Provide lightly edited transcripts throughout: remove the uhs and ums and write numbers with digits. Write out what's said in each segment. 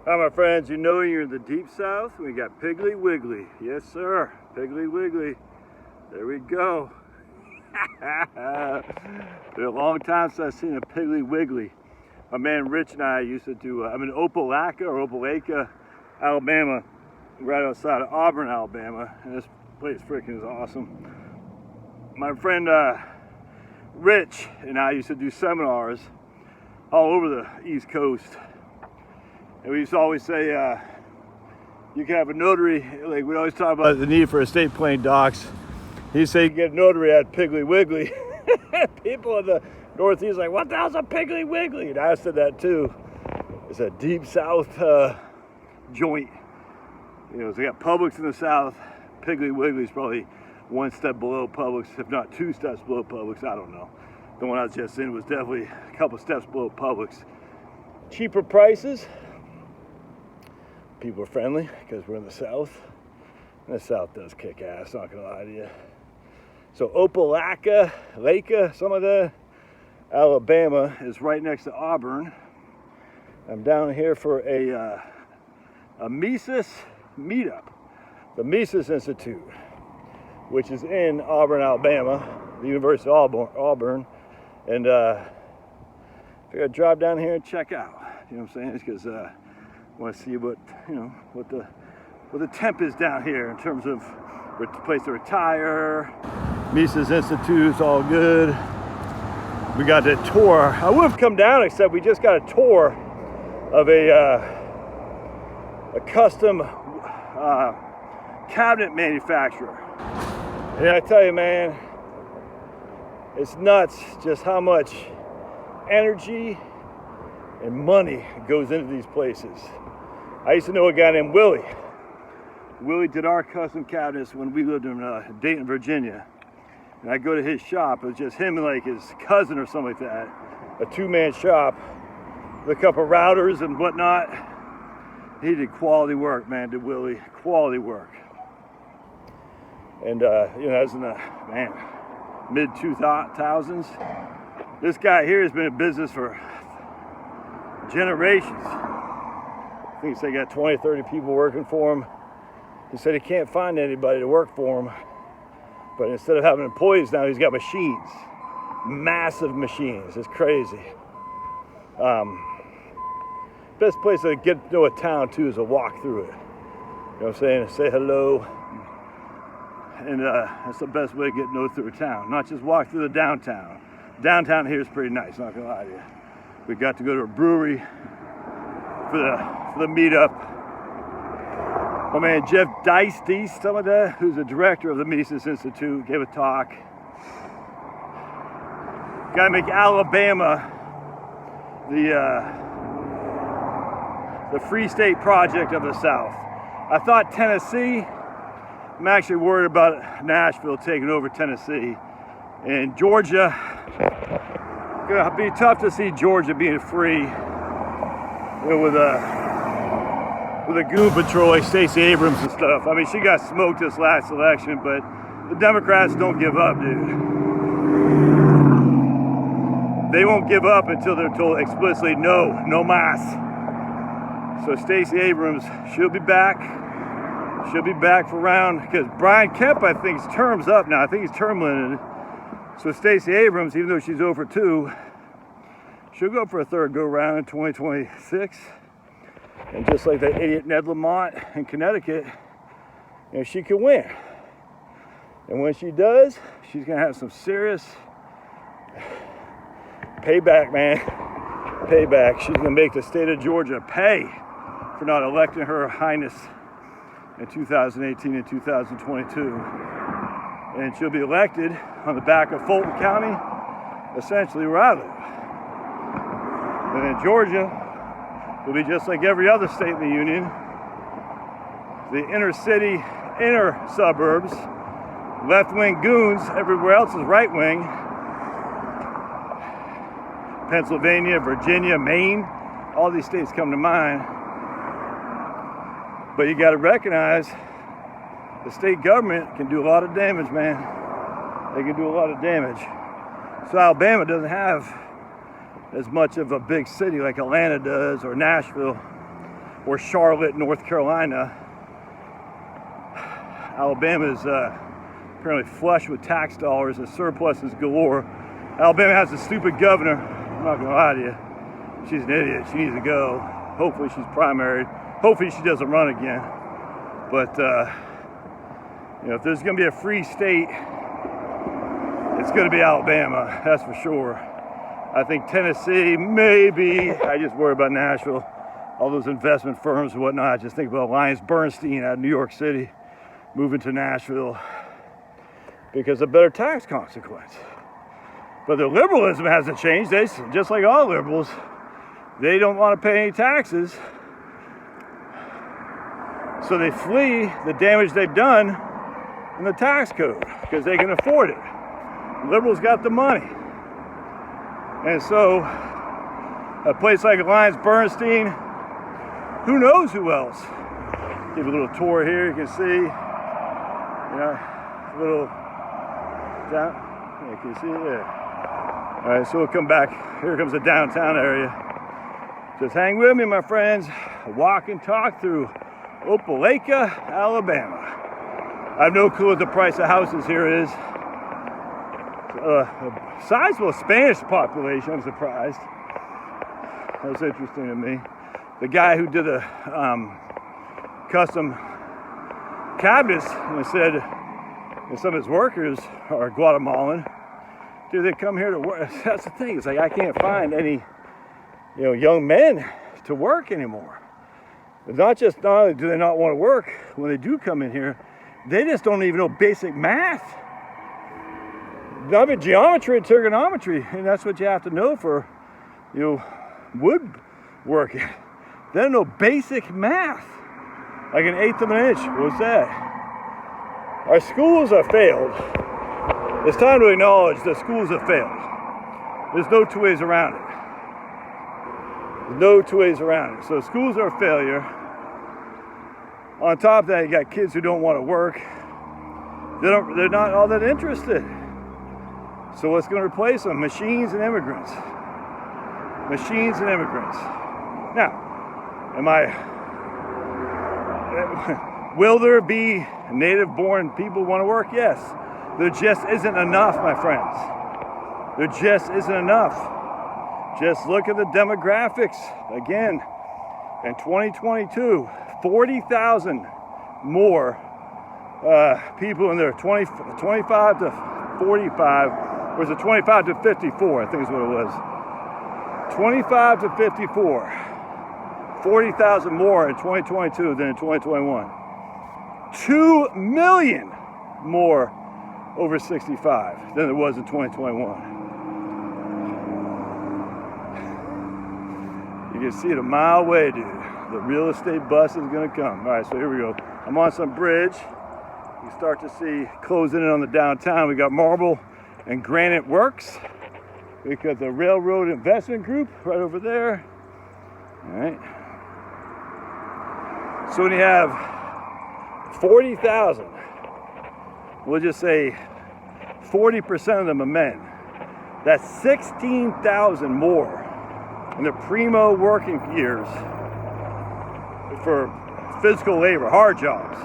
Hi my friends, you know you're in the deep south. We got Piggly Wiggly. Yes sir, Piggly Wiggly. There we go. Been a long time since I've seen a Piggly Wiggly. My man Rich and I used to do, I'm in Opelika, Alabama, right outside of Auburn, Alabama. And this place freaking is awesome. My friend Rich and I used to do seminars all over the East Coast. And we used to always say, you can have a notary, like we always talk about the need for estate planning docs. He'd say you can get a notary at Piggly Wiggly. People in the Northeast like, what the hell's a Piggly Wiggly? And I said that too. It's a deep south joint. You know, so you got Publix in the south. Piggly Wiggly's probably one step below Publix, if not two steps below Publix, I don't know. The one I was just in was definitely a couple steps below Publix. Cheaper prices. People are friendly because we're in the south. And the south does kick ass, not gonna lie to you. So Opelika, something like that, Alabama is right next to Auburn. I'm down here for a Mises meetup. The Mises Institute, which is in Auburn, Alabama, the University of Auburn. And I figured I'd drive down here and check out. You know what I'm saying? Because I want to see what, you know, what the temp is down here in terms of place to retire. Mises Institute's all good. We got the tour. I would have come down, except we just got a tour of a custom cabinet manufacturer. And I tell you, man, it's nuts just how much energy and money goes into these places. I used to know a guy named Willie. Willie did our custom cabinets when we lived in Dayton, Virginia. And I go to his shop. It was just him and like his cousin or something like that. A two-man shop with a couple routers and whatnot. He did quality work, man, did Willie. Quality work. And, you know, that was in the, mid-2000s. This guy here has been in business for generations. I think they got 20, 30 people working for him. He said he can't find anybody to work for him. But instead of having employees now, he's got machines. Massive machines. It's crazy. Best place to get to know a town, too, is to walk through it. You know what I'm saying? Say hello. And that's the best way to get to know through a town. Not just walk through the downtown. Downtown here is pretty nice, not gonna lie to you. We got to go to a brewery for the meetup. My man Jeff Deist, some of that, who's the director of the Mises Institute, gave a talk. Gotta make Alabama the Free State Project of the South. I thought Tennessee. I'm actually worried about Nashville taking over Tennessee. And Georgia, gonna be tough to see Georgia being free, you know, with a goon patrol like Stacey Abrams and stuff. I mean, she got smoked this last election, but the Democrats don't give up, dude. They won't give up until they're told explicitly no mas. So Stacey Abrams, she'll be back. She'll be back for round, because Brian Kemp, I think, his term's up now. I think he's term limited. So Stacey Abrams, even though she's over 2, she'll go for a third go round in 2026. And just like that idiot Ned Lamont in Connecticut, you know, she can win. And when she does, she's gonna have some serious payback, man. Payback. She's gonna make the state of Georgia pay for not electing her highness in 2018 and 2022. And she'll be elected on the back of Fulton County, essentially where I live. And then Georgia will be just like every other state in the union. The inner city, inner suburbs, left-wing goons, everywhere else is right-wing. Pennsylvania, Virginia, Maine, all these states come to mind. But you got to recognize the state government can do a lot of damage, man. They can do a lot of damage. So Alabama doesn't have as much of a big city like Atlanta does or Nashville. or Charlotte, North Carolina. Alabama is apparently flush with tax dollars and surpluses galore. Alabama has a stupid governor. I'm not gonna lie to you. She's an idiot. She needs to go. Hopefully she's primaried. Hopefully she doesn't run again. But you know, if there's gonna be a free state, it's gonna be Alabama. That's for sure. I think Tennessee, maybe. I just worry about Nashville. All those investment firms and whatnot. I just think about Alliance Bernstein out of New York City moving to Nashville because of better tax consequence. But their liberalism hasn't changed. They, just like all liberals, they don't want to pay any taxes. So they flee the damage they've done in the tax code because they can afford it. Liberals got the money. And so a place like Alliance Bernstein, who knows who else? Give a little tour here, you can see, you know, a little down, yeah, you can see it there. All right, so we'll come back. Here comes the downtown area. Just hang with me, my friends. Walk and talk through Opelika, Alabama. I have no clue what the price of houses here is. A sizable Spanish population, I'm surprised. That's interesting to me. The guy who did the custom cabinets said some of his workers are Guatemalan. Do they come here to work? That's the thing. It's like I can't find any, you know, young men to work anymore. Not only do they not want to work, when they do come in here, they just don't even know basic math. Not even geometry and trigonometry, and that's what you have to know for, you know, woodworking. They don't know basic math, like an eighth of an inch. What's that? Our schools have failed. It's time to acknowledge that schools have failed. There's no two ways around it. There's no two ways around it. So schools are a failure. On top of that, you got kids who don't want to work. They're not all that interested. So what's going to replace them? Machines and immigrants. Machines and immigrants. Now, will there be native-born people who want to work? Yes. There just isn't enough, my friends. There just isn't enough. Just look at the demographics. Again, in 2022, 40,000 more people in their 25 to 45, or was it 25 to 54, I think is what it was. 25 to 54. 40,000 more in 2022 than in 2021. 2 million more over 65 than there was in 2021. You can see it a mile away, dude. The real estate bus is gonna come. All right, so here we go. I'm on some bridge. You start to see closing in on the downtown. We got marble and granite works. We got the Railroad Investment Group right over there. All right. So when you have 40,000, we'll just say 40% of them are men. That's 16,000 more in the primo working years for physical labor, hard jobs.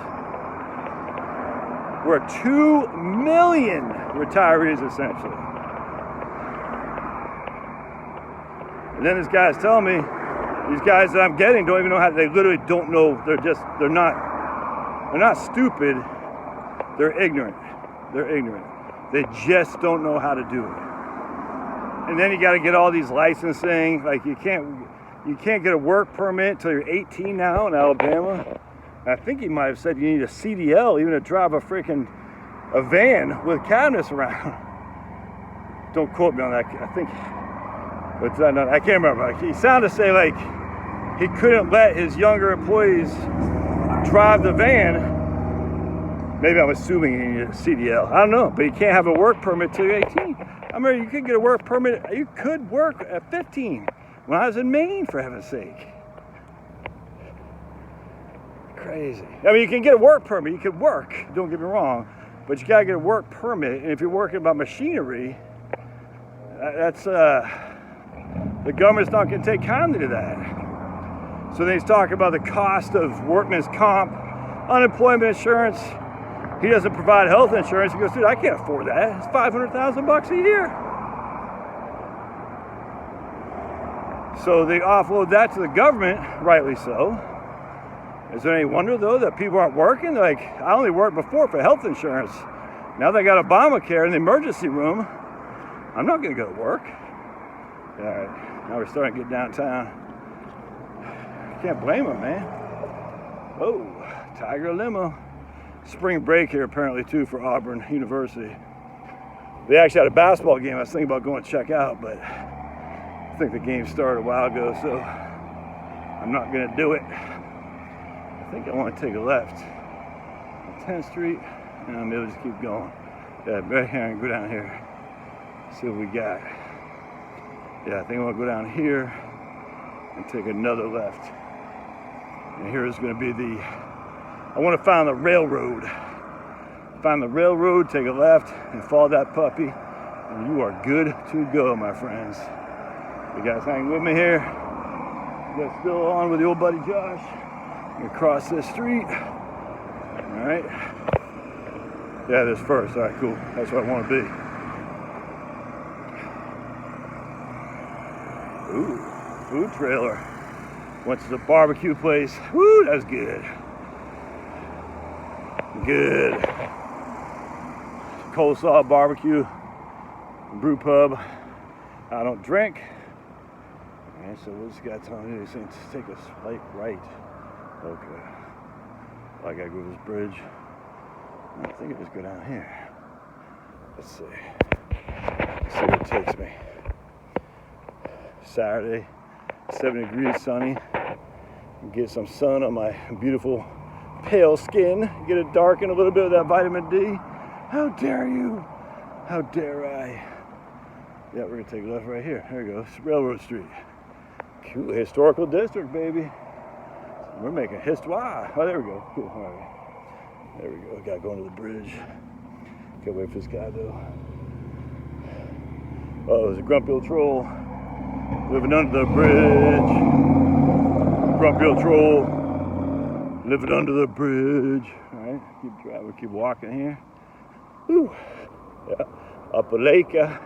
We're 2 million retirees essentially. And then this guy's telling me, these guys that I'm getting don't even know how, they literally don't know, they're not stupid, they're ignorant. They're ignorant. They just don't know how to do it. And then you got to get all these licensing, like you can't get a work permit until you're 18 now in Alabama. I think he might have said you need a CDL even to drive a van with cabinets around. Don't quote me on that, I think. But I can't remember. He sounded to say like he couldn't let his younger employees drive the van. Maybe I'm assuming he needed a CDL. I don't know, but you can't have a work permit till you're 18. I mean, you could get a work permit. You could work at 15 when I was in Maine, for heaven's sake. Crazy. I mean, you can get a work permit. You can work. Don't get me wrong, but you gotta get a work permit. And if you're working about machinery, that's the government's not going to take kindly to that. So So then he's talking about the cost of workman's comp, unemployment insurance. He doesn't provide health insurance. He goes, dude, I can't afford that. It's $500,000 a year. So they offload that to the government, rightly so. Is there any wonder, though, that people aren't working? Like, I only worked before for health insurance. Now they got Obamacare in the emergency room. I'm not going to go to work. All right, now we're starting to get downtown. Can't blame them, man. Oh, Tiger Limo. Spring break here, apparently, too, for Auburn University. They actually had a basketball game I was thinking about going to check out, but I think the game started a while ago, so I'm not going to do it. I think I want to take a left on 10th Street, and maybe just keep going. Yeah, right here and go down here. See what we got. Yeah, I think I want to go down here and take another left. And here is going to be I want to find the railroad. Find the railroad, take a left, and follow that puppy, and you are good to go, my friends. You guys hang with me here? You guys still on with the old buddy Josh? I'm gonna cross this street. All right. Yeah, this first. All right, cool. That's where I want to be. Ooh, food trailer. Went to the barbecue place. Woo, that's good. Good. Coleslaw barbecue, brew pub. I don't drink. And so what's this guy telling me? He's saying take a slight right. Okay. I gotta go to this bridge. I think I just go down here. Let's see. Let's see where it takes me. Saturday, 7 degrees, sunny. Get some sun on my beautiful pale skin. Get it darkened a little bit with that vitamin D. How dare you? How dare I? Yeah, we're gonna take a left right here. There we go. It's Railroad Street. Cool. Historical district, baby. We're making history. Wow. Oh, there we go. Cool. All right. There we go. Gotta go under the bridge. Can't wait for this guy though. Oh, there's a grumpy old troll living under the bridge. Grumpy old troll living under the bridge. All right. Keep driving. Keep walking here. Whew. Yeah. Opelika.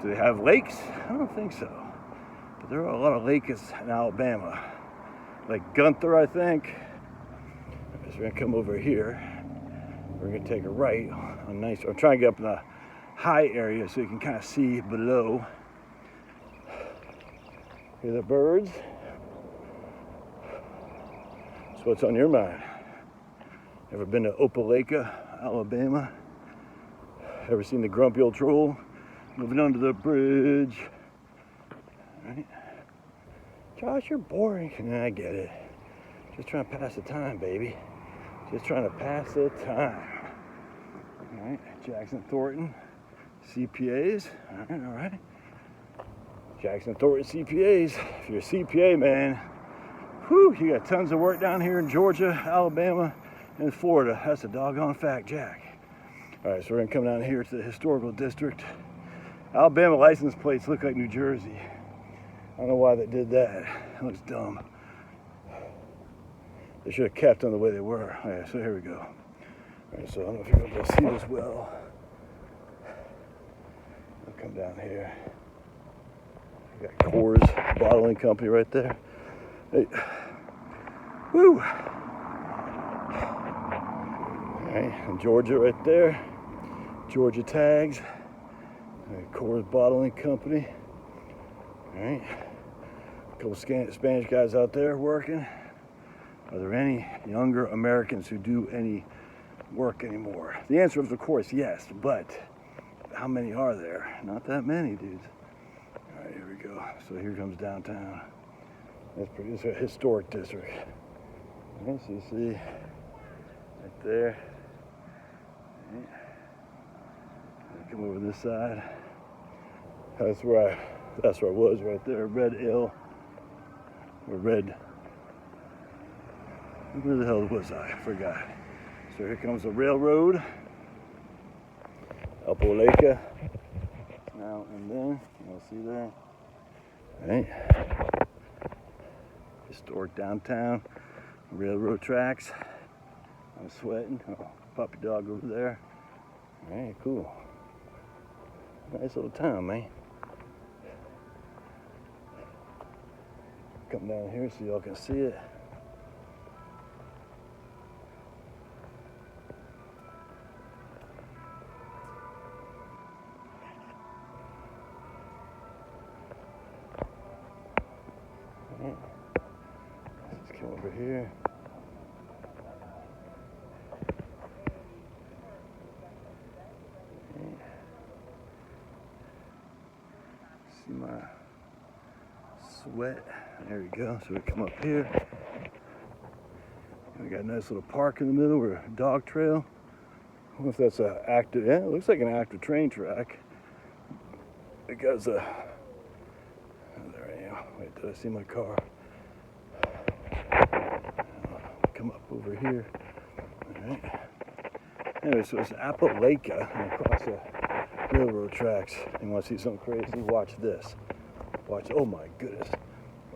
Do they have lakes? I don't think so. But there are a lot of lakes in Alabama. Like Gunther, I think. So we're gonna come over here. We're gonna take a right on nice. I'm trying to get up in the high area so you can kind of see below. Hear the birds. So what's on your mind? Ever been to Opelika, Alabama? Ever seen the grumpy old troll moving under the bridge? Right? Josh, you're boring. I get it. Just trying to pass the time, baby. Just trying to pass the time. All right, Jackson Thornton, CPAs. All right. Jackson Thornton CPAs. If you're a CPA, man, whew, you got tons of work down here in Georgia, Alabama, and Florida. That's a doggone fact, Jack. All right, so we're gonna come down here to the historical district. Alabama license plates look like New Jersey. I don't know why they did that. It looks dumb. They should have kept them the way they were. All right, so here we go. All right, so I don't know if you're going to be able to see this well. I'll come down here. We got Coors Bottling Company right there. Hey. Woo! All right, and Georgia right there. Georgia tags. All right, Coors Bottling Company. All right. A couple Spanish guys out there working. Are there any younger Americans who do any work anymore? The answer is, of course, yes, but how many are there? Not that many, dudes. All right, here we go. So here comes downtown. It's a historic district. All right, so you see right there. All right. Come over this side. That's where I was right there. Red Ale. Or Red. Where the hell was I? I forgot. So here comes the railroad. Opelika. Now and then. You'll see there. All right. historic downtown, railroad tracks. I'm sweating. Oh, puppy dog over there. Alright, cool. Nice little town, man. Come down here so y'all can see it. Alright. Let's come over here. See my sweat. There we go. So we come up here. We got a nice little park in the middle or a dog trail. I don't know if that's an active, yeah, it looks like an active train track. Because, oh, there I am. Wait, did I see my car? Come up over here. All right. Anyway, so it's Opelika and across the railroad tracks. You want to see something crazy? Watch this. Watch. Oh my goodness.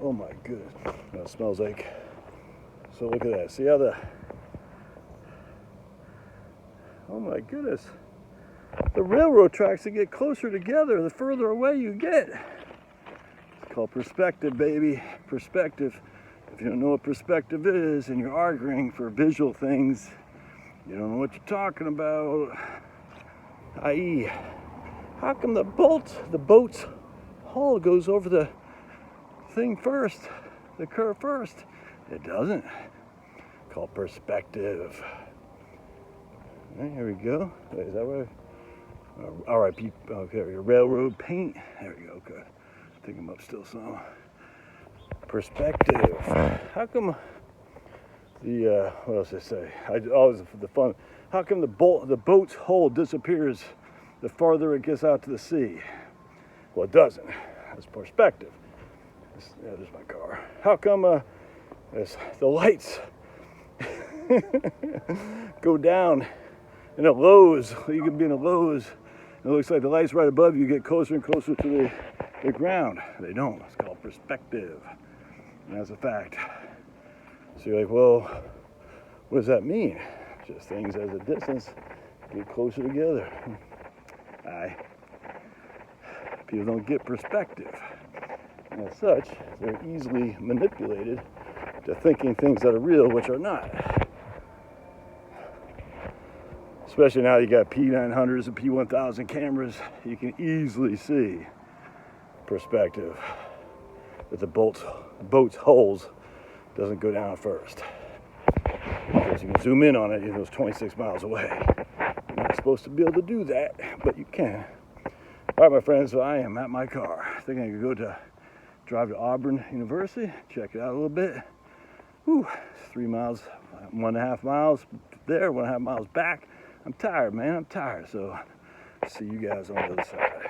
Oh my goodness. That smells like. So look at that. See how the. Oh my goodness. The railroad tracks that get closer together, the further away you get. It's called perspective, baby. Perspective. If you don't know what perspective is and you're arguing for visual things, you don't know what you're talking about. I.e., how come the boat's hull goes over the thing first, the curve first? It doesn't. It's called perspective. All right, here we go. Wait, is that right? R.I.P. Okay, railroad paint. There we go. Okay, take them up still some. Perspective. How come the what else did I say? Always the fun. How come the boat's hull disappears the farther it gets out to the sea? Well, it doesn't. That's perspective. There's my car. How come the lights go down in a Lowe's? You can be in a Lowe's. It looks like the lights right above you get closer and closer to the ground. They don't. It's called perspective. And that's a fact. So you're like, well, what does that mean? Just things as a distance get closer together. Aye. People don't get perspective. And as such, they're easily manipulated to thinking things that are real, which are not. Especially now you got P900s and P1000 cameras, you can easily see perspective. That the boat's hulls doesn't go down first. Because you can zoom in on it, it goes 26 miles away. You're not supposed to be able to do that, but you can. All right, my friends, so I am at my car. I think I could go drive to Auburn University, check it out a little bit. Whew, 3 miles, 1.5 miles there, 1.5 miles back. I'm tired, man, I'm tired. So see you guys on the other side.